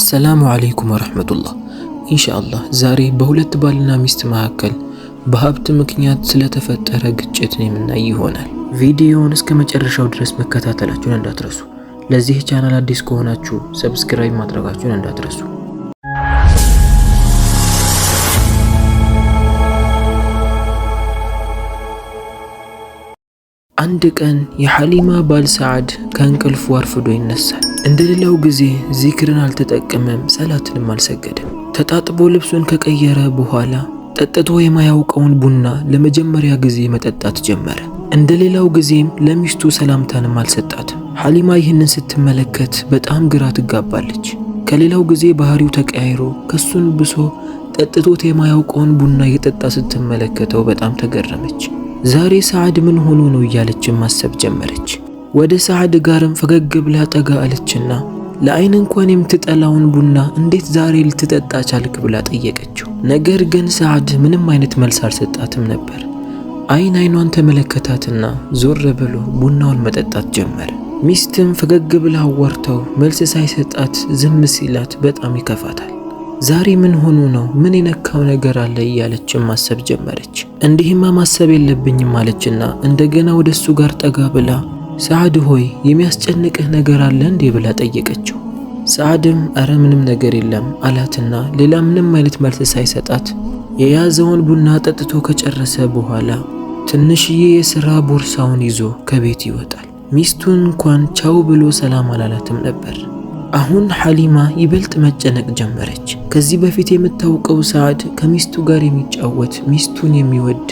السلام عليكم ورحمة الله. إن شاء الله زاري بهولت بالنا ميست مهاكل بهابت مكنيات ስለተፈጠረ ግጭት ነው የምናየው ቪዲዮውን እስከ መጨረሻው ድረስ መከታተላችሁን እንዳትረሱ። ለዚህ ቻናል አዲስ ከሆናችሁ ሰብስክራይብ ማድረጋችሁን እንዳትረሱ። አንድ ቀን የሐሊማ ባል ሰዓድ ከእንቅልፉ አርፍዶ ይነሳል። እንደሌላው ጊዜ ዚክርን አልተጠቀመም፣ ሰላትንም አልሰገደም። ተጣጥቦ ልብሱን ከቀየረ በኋላ ጠጥቶ የማያውቀውን ቡና ለመጀመሪያ ጊዜ መጠጣት ጀመረ። እንደሌላው ጊዜም ለሚስቱ ሰላምታንም አልሰጣትም። ሐሊማ ይህንን ስትመለከት በጣም ግራ ትጋባለች። ከሌላው ጊዜ ባህሪው ተቀያይሮ ከሱን ብሶ ጠጥቶት የማያውቀውን ቡና እየጠጣ ስትመለከተው በጣም ተገረመች። ዛሬ ሰዓድ ምን ሆኖ ነው እያለች ማሰብ ጀመረች። ወደ ሰዓድ ጋርም ፈገግ ብላ ጠጋ አለችና ለአይን እንኳን የምትጠላውን ቡና እንዴት ዛሬ ልትጠጣ ቻልክ ብላ ጠየቀችው። ነገር ግን ሰዓድ ምንም አይነት መልስ አልሰጣትም ነበር። አይኗን ተመለከታትና ዞር ብሎ ቡናውን መጠጣት ጀመረ። ሚስትም ፈገግ ብላ አዋርተው መልስ ሳይሰጣት ዝም ሲላት በጣም ይከፋታል። ዛሬ ምን ሆኖ ነው? ምን የነካው ነገር አለ እያለች ማሰብ ጀመረች። እንዲህማ ማሰብ የለብኝም አለችና እንደገና ወደሱ ጋር ጠጋ ብላ ሰዓድ ሆይ የሚያስጨንቅህ ነገር አለ እንዴ ብላ ጠየቀችው። ሰዓድም አረ ምንም ነገር የለም አላትና ሌላ ምንም አይነት መልስ ሳይሰጣት የያዘውን ቡና ጠጥቶ ከጨረሰ በኋላ ትንሽዬ የሥራ ቦርሳውን ይዞ ከቤት ይወጣል። ሚስቱን እንኳን ቻው ብሎ ሰላም አላላትም ነበር። አሁን ሐሊማ ይበልጥ መጨነቅ ጀመረች። ከዚህ በፊት የምታውቀው ሰዓድ ከሚስቱ ጋር የሚጫወት ሚስቱን የሚወድ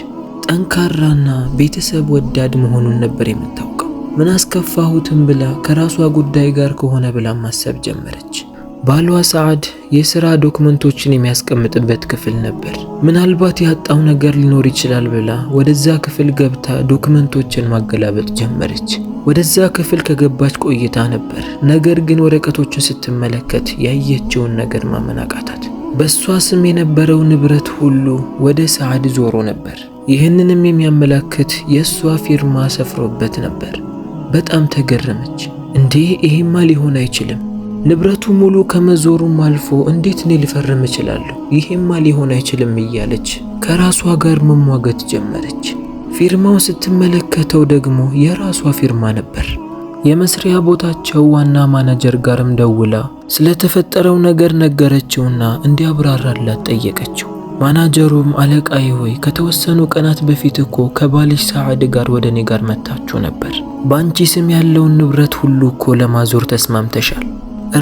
ጠንካራና ቤተሰብ ወዳድ መሆኑን ነበር የምታውቀው። ምን አስከፋሁትም ብላ ከራሷ ጉዳይ ጋር ከሆነ ብላ ማሰብ ጀመረች። ባሏ ሰዓድ የሥራ ዶክመንቶችን የሚያስቀምጥበት ክፍል ነበር። ምናልባት ያጣው ነገር ሊኖር ይችላል ብላ ወደዛ ክፍል ገብታ ዶክመንቶችን ማገላበጥ ጀመረች። ወደዛ ክፍል ከገባች ቆይታ ነበር። ነገር ግን ወረቀቶችን ስትመለከት ያየችውን ነገር ማመን አቃታት። በሷ ስም የነበረው ንብረት ሁሉ ወደ ሰዓድ ዞሮ ነበር። ይህንንም የሚያመላክት የሷ ፊርማ ሰፍሮበት ነበር። በጣም ተገረመች። እንዴ ይሄማ ሊሆን አይችልም፣ ንብረቱ ሙሉ ከመዞሩም አልፎ እንዴት እኔ ልፈርም እችላለሁ? ይሄማ ሊሆን አይችልም እያለች ከራሷ ጋር መሟገት ጀመረች። ፊርማውን ስትመለከተው ደግሞ የራሷ ፊርማ ነበር። የመስሪያ ቦታቸው ዋና ማናጀር ጋርም ደውላ ስለተፈጠረው ነገር ነገረችውና እንዲያብራራላት ጠየቀችው። ማናጀሩም አለቃዬ ሆይ ከተወሰኑ ቀናት በፊት እኮ ከባልሽ ሰዓድ ጋር ወደ እኔ ጋር መታችሁ ነበር። በአንቺ ስም ያለውን ንብረት ሁሉ እኮ ለማዞር ተስማምተሻል፣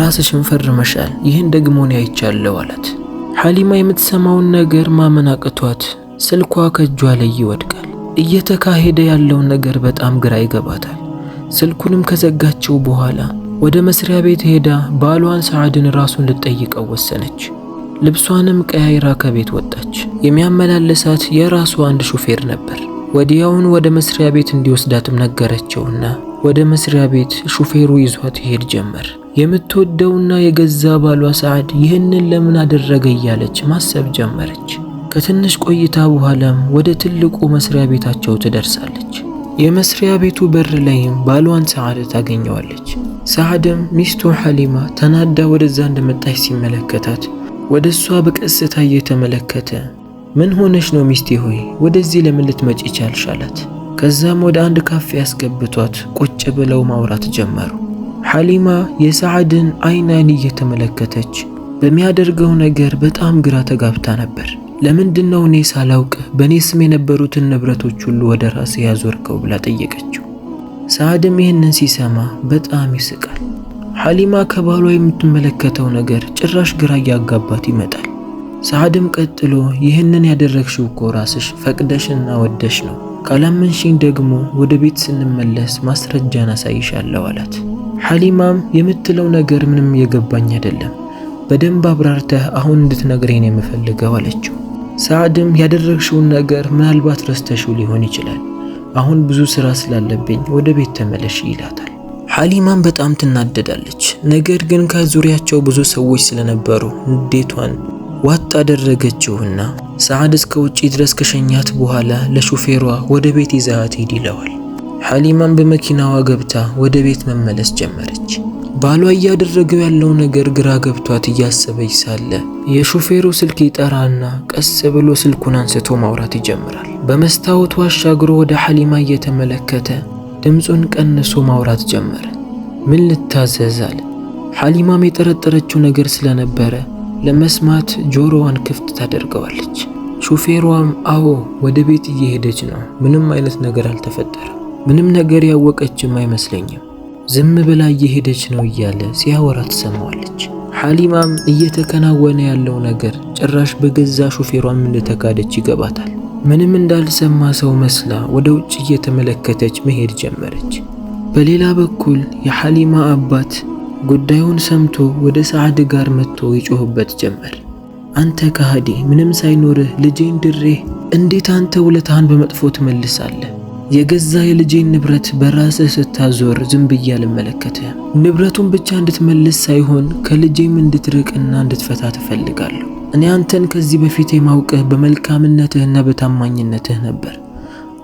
ራስሽን ፈርመሻል። ይህን ደግሞ እኔ አይቻለሁ አላት። ሐሊማ የምትሰማውን ነገር ማመን አቅቷት ስልኳ ከእጇ ላይ ይወድቃል። እየተካሄደ ያለውን ነገር በጣም ግራ ይገባታል። ስልኩንም ከዘጋችው በኋላ ወደ መስሪያ ቤት ሄዳ ባሏን ሰዓድን ራሱን ልትጠይቀው ወሰነች። ልብሷንም ቀያይራ ከቤት ወጣች። የሚያመላልሳት የራሷ አንድ ሹፌር ነበር። ወዲያውን ወደ መስሪያ ቤት እንዲወስዳትም ነገረችውና ወደ መስሪያ ቤት ሹፌሩ ይዟት ይሄድ ጀመር። የምትወደውና የገዛ ባሏ ሰዓድ ይህንን ለምን አደረገ እያለች ማሰብ ጀመረች። ከትንሽ ቆይታ በኋላም ወደ ትልቁ መስሪያ ቤታቸው ትደርሳለች። የመስሪያ ቤቱ በር ላይም ባሏን ሰዓድ ታገኘዋለች። ሰዓድም ሚስቱ ሐሊማ ተናዳ ወደዛ እንደመጣች ሲመለከታት ወደሷ በቀስታ እየተመለከተ ምን ሆነሽ ነው ሚስቴ ሆይ ወደዚህ ለምን ልትመጪ ቻልሽ አላት። ከዛም ወደ አንድ ካፌ ያስገብቷት ቁጭ ብለው ማውራት ጀመሩ። ሐሊማ የሰዓድን አይን እየተመለከተች በሚያደርገው ነገር በጣም ግራ ተጋብታ ነበር። ለምንድነው እኔ ሳላውቅ በእኔ ስም የነበሩትን ንብረቶች ሁሉ ወደ ራሴ ያዞርከው ብላ ጠየቀችው። ሰዓድም ይህንን ሲሰማ በጣም ይስቃል። ሐሊማ ከባሏ የምትመለከተው ነገር ጭራሽ ግራ እያጋባት ይመጣል። ሰዓድም ቀጥሎ ይህንን ያደረግሽው እኮ ራስሽ ፈቅደሽና ወደሽ ነው፣ ካላመንሽኝ ደግሞ ወደ ቤት ስንመለስ ማስረጃን አሳይሻለሁ አላት። ሐሊማም የምትለው ነገር ምንም የገባኝ አይደለም፣ በደንብ አብራርተህ አሁን እንድትነግረኝ የምፈልገው አለችው። ሰዓድም ያደረግሽውን ነገር ምናልባት ረስተሽው ሊሆን ይችላል፣ አሁን ብዙ ስራ ስላለብኝ ወደ ቤት ተመለሽ ይላታል። ሐሊማም በጣም ትናደዳለች። ነገር ግን ከዙሪያቸው ብዙ ሰዎች ስለነበሩ ንዴቷን ዋጥ አደረገችውና ሰዓድ እስከ ውጪ ድረስ ከሸኛት በኋላ ለሹፌሯ ወደ ቤት ይዛት ሄድ ይለዋል። ሐሊማም በመኪናዋ ገብታ ወደ ቤት መመለስ ጀመረች። ባሏ እያደረገው ያለው ነገር ግራ ገብቷት እያሰበች ሳለ የሾፌሩ ስልክ ይጠራና ቀስ ብሎ ስልኩን አንስቶ ማውራት ይጀምራል። በመስታወቱ አሻግሮ ወደ ሐሊማ እየተመለከተ ድምፁን ቀንሶ ማውራት ጀመረ። ምን ልታዘዝ አለ። ሐሊማም የጠረጠረችው ነገር ስለነበረ ለመስማት ጆሮዋን ክፍት ታደርገዋለች። ሾፌሯም አዎ ወደ ቤት እየሄደች ነው፣ ምንም አይነት ነገር አልተፈጠረም፣ ምንም ነገር ያወቀችም አይመስለኝም፣ ዝም ብላ እየሄደች ነው እያለ ሲያወራ ትሰማዋለች። ሐሊማም እየተከናወነ ያለው ነገር ጭራሽ በገዛ ሾፌሯም እንደተካደች ይገባታል። ምንም እንዳልሰማ ሰው መስላ ወደ ውጭ እየተመለከተች መሄድ ጀመረች። በሌላ በኩል የሐሊማ አባት ጉዳዩን ሰምቶ ወደ ሰዓድ ጋር መጥቶ ይጮህበት ጀመር። አንተ ከሃዲ፣ ምንም ሳይኖርህ ልጄን ድሬህ እንዴት አንተ ውለታህን በመጥፎ ትመልሳለህ? የገዛ የልጄን ንብረት በራስህ ስታዞር ዝም ብዬ አልመለከትህም። ንብረቱን ብቻ እንድትመልስ ሳይሆን ከልጄም እንድትርቅና እንድትፈታ ትፈልጋለሁ። እኔ አንተን ከዚህ በፊት የማውቅህ በመልካምነትህና በታማኝነትህ ነበር።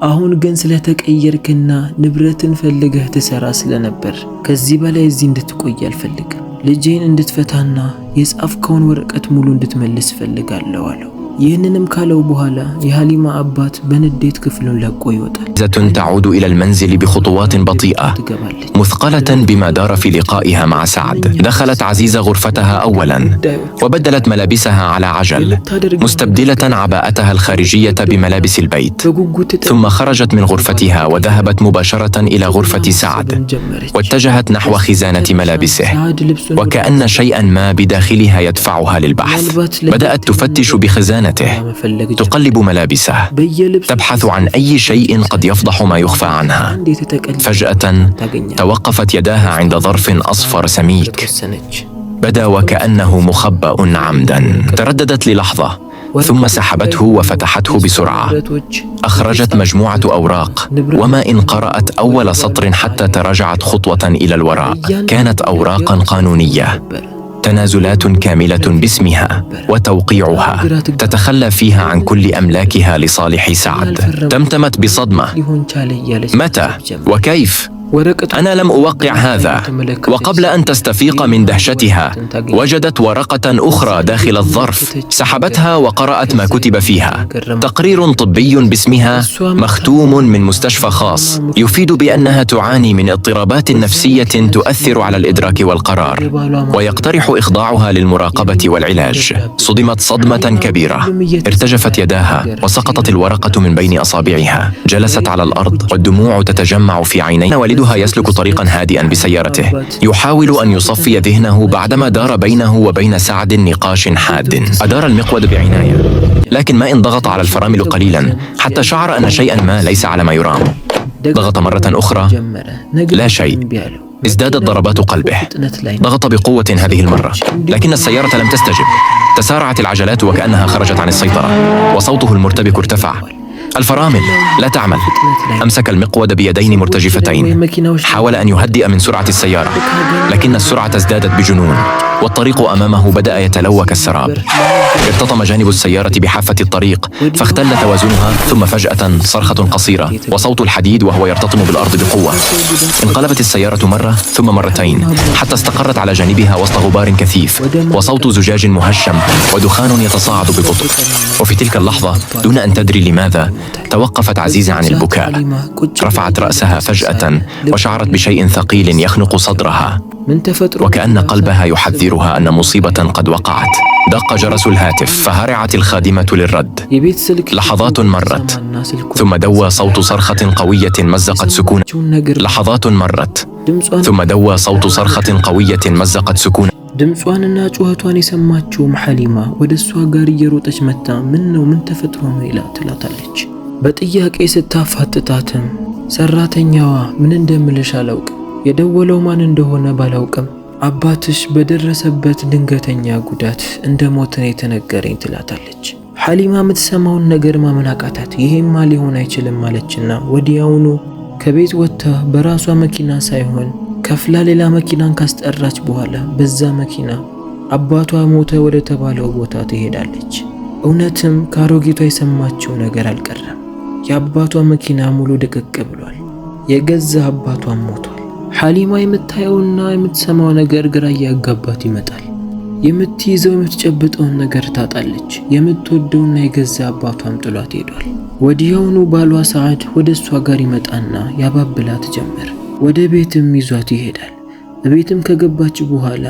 አሁን ግን ስለተቀየርክና ንብረትን ፈልገህ ትሰራ ስለነበር ከዚህ በላይ እዚህ እንድትቆይ አልፈልግም። ልጄን እንድትፈታና የጻፍከውን ወረቀት ሙሉ እንድትመልስ ፈልጋለሁ አለው። ይህንንም ካለው በኋላ የሐሊማ አባት በንዴት ክፍሉን ለቆ ይወጣል። عزة تعود إلى المنزل بخطوات بطيئة مثقلة بما دار في لقائها مع سعد. دخلت عزيزة غرفتها أولا وبدلت ملابسها على عجل مستبدلة عباءتها الخارجية بملابس البيت، ثم خرجت من غرفتها وذهبت مباشرة إلى غرفة سعد واتجهت نحو خزانة ملابسه وكأن شيئا ما بداخلها يدفعها للبحث. بدأت تفتش بخزانته تقلب ملابسه تبحث عن أي شيء قد يفضح ما يخفى عنها. فجأة توقفت يداها عند ظرف أصفر سميك بدا وكأنه مخبأ عمدا. ترددت للحظة ثم سحبته وفتحته بسرعة. أخرجت مجموعة أوراق وما إن قرأت أول سطر حتى تراجعت خطوة إلى الوراء. كانت أوراقا قانونية، تنازلات كاملة باسمها وتوقيعها تتخلى فيها عن كل أملاكها لصالح سعد. تمتمت بصدمة. متى وكيف؟ أنا لم أوقع هذا. وقبل أن تستفيق من دهشتها وجدت ورقة أخرى داخل الظرف، سحبتها وقرأت ما كتب فيها. تقرير طبي باسمها مختوم من مستشفى خاص يفيد بأنها تعاني من اضطرابات نفسية تؤثر على الإدراك والقرار، ويقترح إخضاعها للمراقبة والعلاج. صدمت صدمة كبيرة، ارتجفت يداها وسقطت الورقة من بين أصابعها. جلست على الأرض والدموع تتجمع في عينيها. والدها يسلك طريقا هادئا بسيارته يحاول أن يصفي ذهنه بعدما دار بينه وبين سعد نقاش حاد. أدار المقود بعناية، لكن ما إن ضغط على الفرامل قليلا حتى شعر أن شيئا ما ليس على ما يرام. ضغط مرة أخرى، لا شيء. ازدادت ضربات قلبه. ضغط بقوة هذه المرة، لكن السيارة لم تستجب. تسارعت العجلات وكأنها خرجت عن السيطرة، وصوته المرتبك ارتفع. الفرامل لا تعمل. أمسك المقود بيدين مرتجفتين. حاول أن يهدئ من سرعة السيارة، لكن السرعة ازدادت بجنون، والطريق أمامه بدأ يتلوى كالسراب. ارتطم جانب السيارة بحافة الطريق فاختل توازنها، ثم فجأة صرخة قصيرة وصوت الحديد وهو يرتطم بالأرض بقوة. انقلبت السيارة مرة ثم مرتين حتى استقرت على جانبها وسط غبار كثيف وصوت زجاج مهشم ودخان يتصاعد ببطء. وفي تلك اللحظة دون أن تدري لماذا توقفت عزيزة عن البكاء. رفعت رأسها فجأة وشعرت بشيء ثقيل يخنق صدرها، وكأن قلبها يحذرها أن مصيبة قد وقعت. دق جرس الهاتف فهرعت الخادمة للرد. لحظات مرت ثم دوى صوت صرخة قوية مزقت سكون. لحظات مرت ثم دوى صوت صرخة قوية مزقت سكون. ድምጿንና ጩኸቷን የሰማችው ሐሊማ ወደ እሷ ጋር እየሮጠች መጣ። ምን ተፈጥሮ ነው ይላ ትላታለች። በጥያቄ ስታፋጥጣትም ሰራተኛዋ ምን እንደምልሽ አላውቅ፣ የደወለው ማን እንደሆነ ባላውቅም አባትሽ በደረሰበት ድንገተኛ ጉዳት እንደሞተ የተነገረኝ ትላታለች። ሐሊማ የምትሰማውን ነገር ማመን አቃታት። ይሄማ ሊሆን አይችልም ማለችና ወዲያውኑ ከቤት ወጥታ በራሷ መኪና ሳይሆን ከፍላ ሌላ መኪናን ካስጠራች በኋላ በዛ መኪና አባቷ ሞተ ወደ ተባለው ቦታ ትሄዳለች። እውነትም ካሮጊቷ የሰማችው ነገር አልቀረም። የአባቷ መኪና ሙሉ ድቅቅ ብሏል። የገዛ አባቷም ሞቷል። ሐሊማ የምታየውና የምትሰማው ነገር ግራ እያጋባት ይመጣል። የምትይዘው የምትጨብጠውን ነገር ታጣለች። የምትወደውና የገዛ አባቷም ጥሏት ሄዷል። ወዲያውኑ ባሏ ሰዓድ ወደ እሷ ጋር ይመጣና ያባብላት ጀመር። ወደ ቤትም ይዟት ይሄዳል። ቤትም ከገባች በኋላ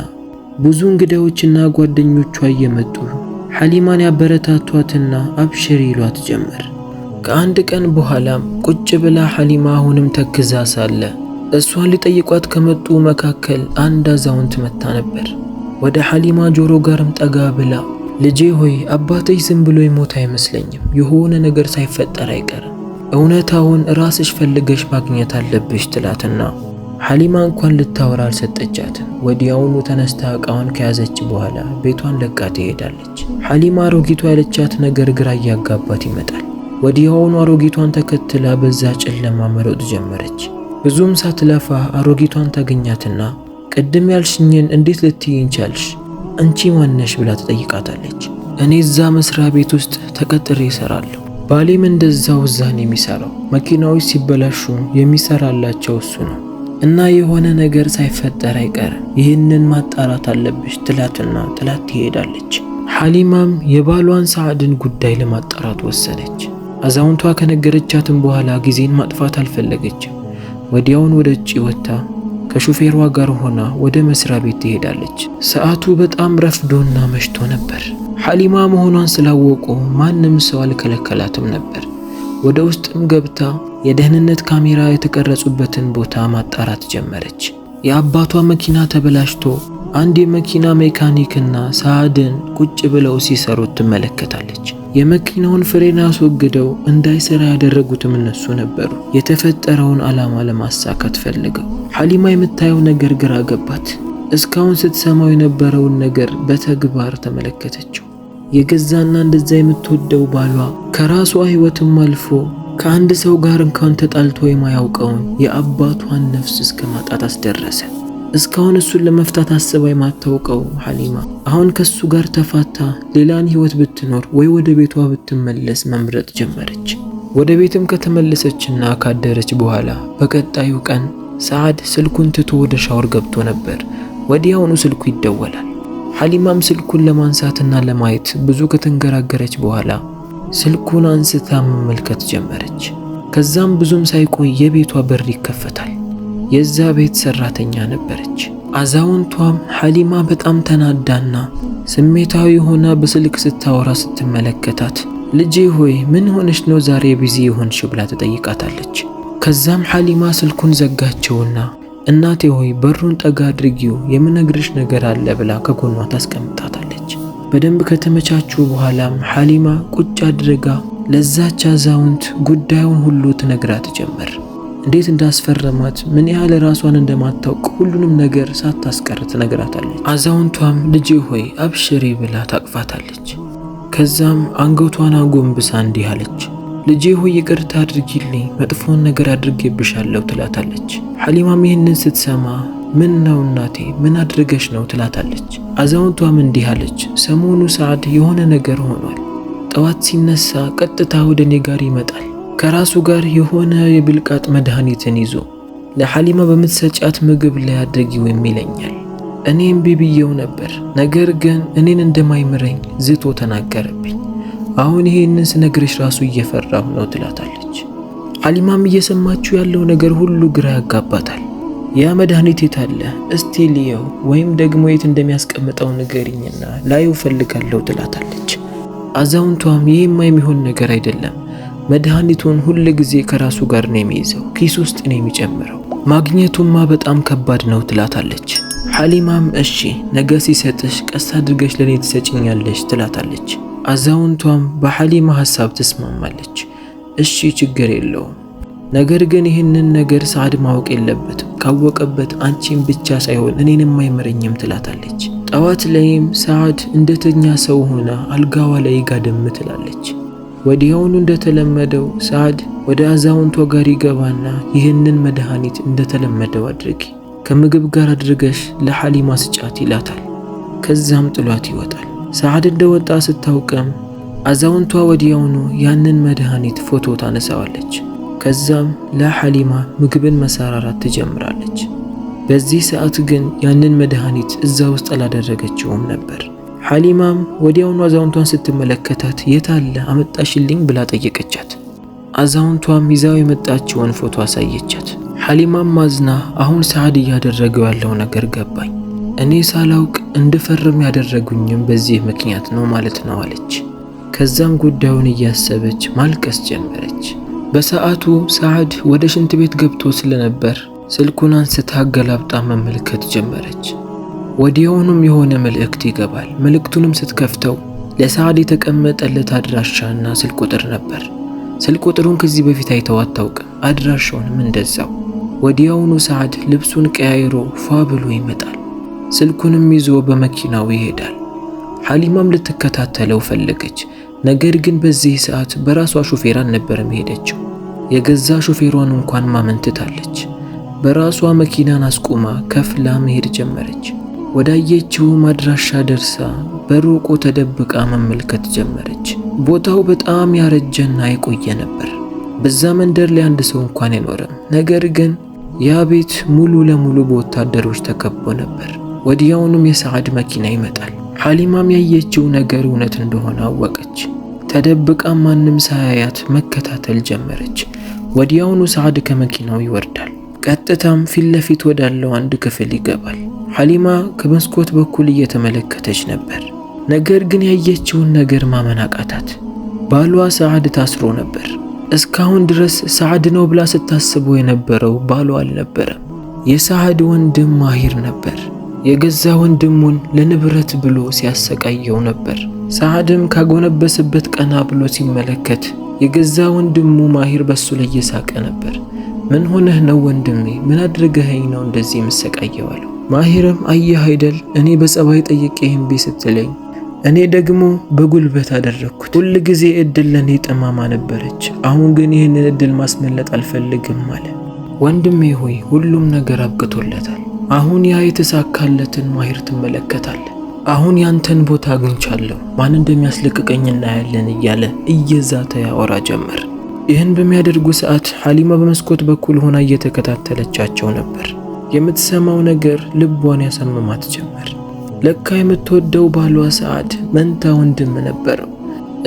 ብዙ እንግዳዎችና ጓደኞቿ እየመጡ ሐሊማን ያበረታቷትና አብሽር ይሏት ጀመር። ከአንድ ቀን በኋላም ቁጭ ብላ ሐሊማ አሁንም ተክዛ ሳለ እሷን ሊጠይቋት ከመጡ መካከል አንድ አዛውንት መጣ ነበር። ወደ ሐሊማ ጆሮ ጋርም ጠጋ ብላ ልጄ ሆይ አባትሽ ዝም ብሎ ይሞት አይመስለኝም፣ የሆነ ነገር ሳይፈጠር አይቀርም፣ እውነታውን ራስሽ ፈልገሽ ማግኘት አለብሽ ትላትና ሐሊማ እንኳን ልታወራ አልሰጠቻትም። ወዲያውኑ ተነስታ ዕቃዋን ከያዘች በኋላ ቤቷን ለቃ ትሄዳለች። ሐሊማ አሮጊቷ ያለቻት ነገር ግራ እያጋባት ይመጣል። ወዲያውኑ አሮጊቷን ተከትላ በዛ ጨለማ መሮጥ ጀመረች። ብዙም ሳትለፋ አሮጊቷን ታገኛትና ቅድም ያልሽኝን እንዴት ልትይኝ ቻልሽ? አንቺ ማነሽ ብላ ትጠይቃታለች። እኔ እዛ መስሪያ ቤት ውስጥ ተቀጥሬ እሰራለሁ። ባሌም እንደዛው እዛ ነው የሚሰራው። መኪናዎች ሲበላሹ የሚሰራላቸው እሱ ነው እና የሆነ ነገር ሳይፈጠር አይቀርም፣ ይህንን ማጣራት አለብሽ ትላትና ጥላት ትሄዳለች። ሐሊማም የባሏን ሰዓድን ጉዳይ ለማጣራት ወሰነች። አዛውንቷ ከነገረቻትም በኋላ ጊዜን ማጥፋት አልፈለገችም። ወዲያውን ወደ ውጭ ወጥታ ከሹፌሯ ጋር ሆና ወደ መስሪያ ቤት ትሄዳለች። ሰዓቱ በጣም ረፍዶና መሽቶ ነበር። ሐሊማ መሆኗን ስላወቁ ማንም ሰው አልከለከላትም ነበር። ወደ ውስጥም ገብታ የደህንነት ካሜራ የተቀረጹበትን ቦታ ማጣራት ጀመረች። የአባቷ መኪና ተበላሽቶ አንድ የመኪና ሜካኒክና ሰዓድን ቁጭ ብለው ሲሰሩት ትመለከታለች። የመኪናውን ፍሬን አስወግደው እንዳይሰራ ያደረጉትም እነሱ ነበሩ። የተፈጠረውን ዓላማ ለማሳካት ፈልገው ሐሊማ የምታየው ነገር ግራ ገባት። እስካሁን ስትሰማው የነበረውን ነገር በተግባር ተመለከተችው። የገዛና እንደዛ የምትወደው ባሏ ከራሷ ሕይወትም አልፎ ከአንድ ሰው ጋር እንኳን ተጣልቶ የማያውቀውን የአባቷን ነፍስ እስከ ማጣት አስደረሰ። እስካሁን እሱን ለመፍታት አስባ የማታውቀው ሐሊማ አሁን ከሱ ጋር ተፋታ ሌላን ሕይወት ብትኖር ወይ ወደ ቤቷ ብትመለስ መምረጥ ጀመረች። ወደ ቤትም ከተመለሰችና ካደረች በኋላ በቀጣዩ ቀን ሰዓድ ስልኩን ትቶ ወደ ሻወር ገብቶ ነበር። ወዲያውኑ ስልኩ ይደወላል። ሐሊማም ስልኩን ለማንሳትና ለማየት ብዙ ከተንገራገረች በኋላ ስልኩን አንስታ መመልከት ጀመረች። ከዛም ብዙም ሳይቆይ የቤቷ በር ይከፈታል። የዛ ቤት ሰራተኛ ነበረች። አዛውንቷም ሐሊማ በጣም ተናዳና ስሜታዊ ሆና በስልክ ስታወራ ስትመለከታት ልጄ ሆይ ምን ሆነሽ ነው ዛሬ ቢዚ የሆንሽው ብላ ትጠይቃታለች። ከዛም ሐሊማ ስልኩን ዘጋቸውና እናቴ ሆይ በሩን ጠጋ አድርጊው የምነግርሽ ነገር አለ ብላ ከጎኗ ታስቀምጣታለች። በደንብ ከተመቻቹ በኋላም ሐሊማ ቁጭ አድርጋ ለዛች አዛውንት ጉዳዩን ሁሉ ትነግራት ጀመር። እንዴት እንዳስፈረማት ምን ያህል ራሷን እንደማታውቅ ሁሉንም ነገር ሳታስቀር ትነግራታለች። አዛውንቷም ልጄ ሆይ አብሽሪ ብላ ታቅፋታለች። ከዛም አንገቷን አጎንብሳ እንዲህ አለች፣ ልጄ ሆይ ይቅርታ አድርጊልኝ መጥፎን ነገር አድርጌብሻለሁ ትላታለች። ሐሊማም ይህንን ስትሰማ ምን ነው እናቴ ምን አድርገሽ ነው ትላታለች። አዛውንቷም እንዲህ አለች፣ ሰሞኑ ሰዓድ የሆነ ነገር ሆኗል። ጠዋት ሲነሳ ቀጥታ ወደ እኔ ጋር ይመጣል። ከራሱ ጋር የሆነ የብልቃጥ መድኃኒትን ይዞ ለሐሊማ በምትሰጫት ምግብ ላይ አድርጊው የሚለኛል። እኔም ቢብየው ነበር፣ ነገር ግን እኔን እንደማይምረኝ ዝቶ ተናገረብኝ። አሁን ይሄንን ስነግርሽ ራሱ እየፈራሁ ነው ትላታለች። ሐሊማም እየሰማችው ያለው ነገር ሁሉ ግራ ያጋባታል። ያ መድኃኒት የት አለ? እስቲ ልየው ወይም ደግሞ የት እንደሚያስቀምጠው ንገሪኝና ላዩ ፈልጋለሁ ትላታለች። አዛውንቷም ይሄማ የሚሆን ነገር አይደለም፣ መድኃኒቱን ሁል ጊዜ ከራሱ ጋር ነው የሚይዘው፣ ኪስ ውስጥ ነው የሚጨምረው፣ ማግኘቱማ በጣም ከባድ ነው ትላታለች። ሐሊማም እሺ ነገ ሲሰጥሽ ቀስ አድርገሽ ለኔ ትሰጭኛለሽ ትላታለች። አዛውንቷም በሐሊማ ሐሳብ ተስማማለች። እሺ ችግር የለውም፣ ነገር ግን ይህንን ነገር ሰዓድ ማወቅ የለበትም፣ ካወቀበት አንቺን ብቻ ሳይሆን እኔንም አይመረኝም ትላታለች። ጠዋት ላይም ሰዓድ እንደተኛ ሰው ሆና አልጋዋ ላይ ጋደም ትላለች። ወዲያውኑ እንደተለመደው ሰዓድ ወደ አዛውንቷ ጋር ይገባና ይህንን መድኃኒት እንደተለመደው አድርጊ፣ ከምግብ ጋር አድርገሽ ለሐሊማ ስጫት ይላታል። ከዛም ጥሏት ይወጣል። ሰዓድ እንደወጣ ስታውቅም አዛውንቷ ወዲያውኑ ያንን መድኃኒት ፎቶ ታነሳዋለች። ከዛም ለሐሊማ ምግብን መሰራራት ትጀምራለች። በዚህ ሰዓት ግን ያንን መድኃኒት እዛ ውስጥ አላደረገችውም ነበር። ሐሊማም ወዲያውኑ አዛውንቷን ስትመለከታት የታለ አመጣሽልኝ ብላ ጠየቀቻት። አዛውንቷም ይዛው የመጣችውን ፎቶ አሳየቻት። ሐሊማም ማዝና አሁን ሰዓድ እያደረገው ያለው ነገር ገባኝ፣ እኔ ሳላውቅ እንድፈርም ያደረጉኝም በዚህ ምክንያት ነው ማለት ነው አለች። ከዛም ጉዳዩን እያሰበች ማልቀስ ጀመረች። በሰዓቱ ሰዓድ ወደ ሽንት ቤት ገብቶ ስለነበር ስልኩን አንስታ አገላብጣ መመልከት ጀመረች። ወዲያውኑም የሆነ መልእክት ይገባል። መልእክቱንም ስትከፍተው ለሰዓድ የተቀመጠለት አድራሻና ስልክ ቁጥር ነበር። ስልክ ቁጥሩን ከዚህ በፊት አይተው አታውቅም፣ አድራሻውንም እንደዛው። ወዲያውኑ ሰዓድ ልብሱን ቀያይሮ ፏ ብሎ ይመጣል። ስልኩንም ይዞ በመኪናው ይሄዳል። ሐሊማም ልትከታተለው ፈለገች። ነገር ግን በዚህ ሰዓት በራሷ ሹፌር አልነበረም ሄደችው። የገዛ ሹፌሯን እንኳን ማመንትታለች። በራሷ መኪናን አስቁማ ከፍላ መሄድ ጀመረች። ወዳየችው አድራሻ ደርሳ በሩቁ ተደብቃ መመልከት ጀመረች። ቦታው በጣም ያረጀና የቆየ ነበር። በዛ መንደር ላይ አንድ ሰው እንኳን አይኖርም። ነገር ግን ያ ቤት ሙሉ ለሙሉ በወታደሮች ተከቦ ነበር። ወዲያውኑም የሰዓድ መኪና ይመጣል። ሐሊማም ያየችው ነገር እውነት እንደሆነ አወቀች። ተደብቃ ማንም ሳያያት መከታተል ጀመረች። ወዲያውኑ ሰዓድ ከመኪናው ይወርዳል። ቀጥታም ፊት ለፊት ወዳለው አንድ ክፍል ይገባል። ሐሊማ ከመስኮት በኩል እየተመለከተች ነበር። ነገር ግን ያየችውን ነገር ማመን አቃታት። ባሏ ሰዓድ ታስሮ ነበር። እስካሁን ድረስ ሰዓድ ነው ብላ ስታስበው የነበረው ባሏ አልነበረም፣ የሰዓድ ወንድም ማሂር ነበር። የገዛ ወንድሙን ለንብረት ብሎ ሲያሰቃየው ነበር። ሰዓድም ካጎነበሰበት ቀና ብሎ ሲመለከት የገዛ ወንድሙ ማሂር በሱ ላይ እየሳቀ ነበር። ምን ሆነህ ነው ወንድሜ? ምን አድርገኸኝ ነው እንደዚህ የምሰቃየው አለው። ማሂርም አየህ አይደል እኔ በጸባይ ጠይቄህ እምቢ ስትለኝ እኔ ደግሞ በጉልበት አደረግኩት። ሁል ጊዜ እድል ለኔ ጠማማ ነበረች። አሁን ግን ይህንን እድል ማስመለጥ አልፈልግም አለ። ወንድሜ ሆይ ሁሉም ነገር አብቅቶለታል። አሁን ያ የተሳካለትን ማሂር ትመለከታለህ። አሁን ያንተን ቦታ አግኝቻለሁ፣ ማን እንደሚያስለቅቀኝ እናያለን እያለ እየዛተ ያወራ ጀመር። ይህን በሚያደርጉ ሰዓት ሐሊማ በመስኮት በኩል ሆና እየተከታተለቻቸው ነበር። የምትሰማው ነገር ልቧን ያሰምማት ጀመር። ለካ የምትወደው ባሏ ሰዓድ መንታ ወንድም ነበረው።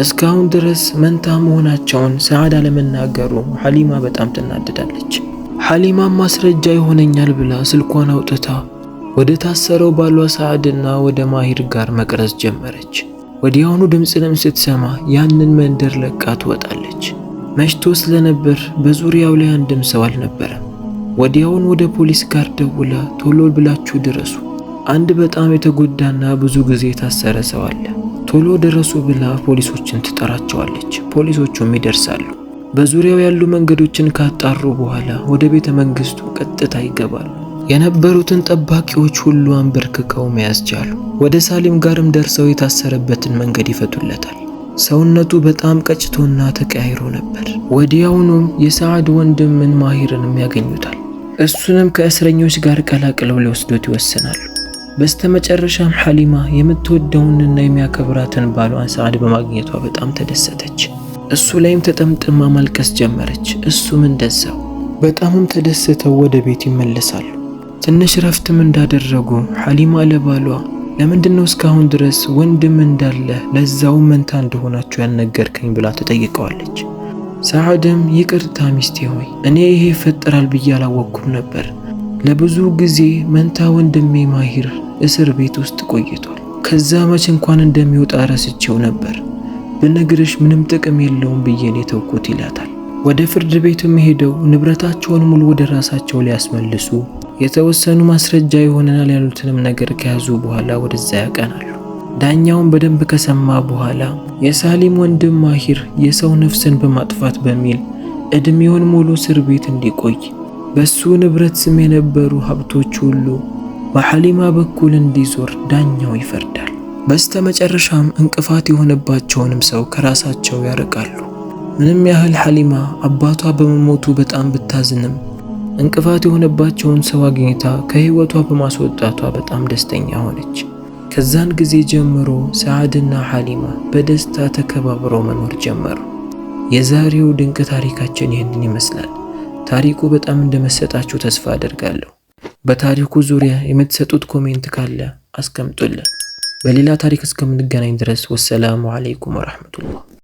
እስካሁን ድረስ መንታ መሆናቸውን ሰዓድ አለመናገሩ ሐሊማ በጣም ትናደዳለች። ሐሊማም ማስረጃ ይሆነኛል ብላ ስልኳን አውጥታ ወደ ታሰረው ባሏ ሰዓድና ወደ ማሂር ጋር መቅረጽ ጀመረች። ወዲያውኑ ድምፅንም ስትሰማ ያንን መንደር ለቃ ትወጣለች። መሽቶ ስለነበር በዙሪያው ላይ አንድም ሰው አልነበረም። ወዲያውኑ ወደ ፖሊስ ጋር ደውላ ቶሎ ብላችሁ ድረሱ፣ አንድ በጣም የተጎዳና ብዙ ጊዜ የታሰረ ሰው አለ፣ ቶሎ ድረሱ ብላ ፖሊሶችን ትጠራቸዋለች። ፖሊሶቹም ይደርሳሉ። በዙሪያው ያሉ መንገዶችን ካጣሩ በኋላ ወደ ቤተ መንግስቱ ቀጥታ ይገባሉ። የነበሩትን ጠባቂዎች ሁሉ አንበርክከው መያዝ ቻሉ። ወደ ሳሊም ጋርም ደርሰው የታሰረበትን መንገድ ይፈቱለታል። ሰውነቱ በጣም ቀጭቶና ተቀያይሮ ነበር። ወዲያውኑም የሰዓድ ወንድምን ማሂርንም ያገኙታል። እሱንም ከእስረኞች ጋር ቀላቅለው ሊወስዱት ይወስናሉ። በስተመጨረሻም ሐሊማ የምትወደውንና የሚያከብራትን ባሏን ሰዓድ በማግኘቷ በጣም ተደሰተች። እሱ ላይም ተጠምጥማ ማልቀስ ጀመረች። እሱም እንደዛው። በጣምም ተደስተው ወደ ቤት ይመለሳሉ። ትንሽ ረፍትም እንዳደረጉ ሐሊማ ለባሏ ለምንድነው እስካሁን ድረስ ወንድም እንዳለ ለዛው መንታ እንደሆናችሁ ያልነገርከኝ ብላ ተጠይቀዋለች። ሰዓድም ይቅርታ ሚስቴ ሆይ እኔ ይሄ ይፈጠራል ብዬ አላወቅኩም ነበር። ለብዙ ጊዜ መንታ ወንድሜ ማሂር እስር ቤት ውስጥ ቆይቷል። ከዛ መቼ እንኳን እንደሚወጣ ረስቼው ነበር። ብነግርሽ ምንም ጥቅም የለውም ብዬ ነው የተውኩት ይላታል። ወደ ፍርድ ቤቱም ሄደው ንብረታቸውን ሙሉ ወደ ራሳቸው ሊያስመልሱ የተወሰኑ ማስረጃ ይሆነናል ያሉትንም ነገር ከያዙ በኋላ ወደዛ ያቀናሉ። ዳኛውን በደንብ ከሰማ በኋላ የሳሊም ወንድም ማሂር የሰው ነፍስን በማጥፋት በሚል እድሜውን ሙሉ እስር ቤት እንዲቆይ በሱ ንብረት ስም የነበሩ ሀብቶች ሁሉ በሐሊማ በኩል እንዲዞር ዳኛው ይፈርዳል። በስተመጨረሻም እንቅፋት የሆነባቸውንም ሰው ከራሳቸው ያርቃሉ። ምንም ያህል ሐሊማ አባቷ በመሞቱ በጣም ብታዝንም እንቅፋት የሆነባቸውን ሰው አግኝታ ከህይወቷ በማስወጣቷ በጣም ደስተኛ ሆነች። ከዛን ጊዜ ጀምሮ ሰዓድና ሐሊማ በደስታ ተከባብረው መኖር ጀመሩ። የዛሬው ድንቅ ታሪካችን ይህንን ይመስላል። ታሪኩ በጣም እንደመሰጣችሁ ተስፋ አደርጋለሁ። በታሪኩ ዙሪያ የምትሰጡት ኮሜንት ካለ አስቀምጡልን። በሌላ ታሪክ እስከምንገናኝ ድረስ ወሰላሙ አለይኩም ወራህመቱላህ።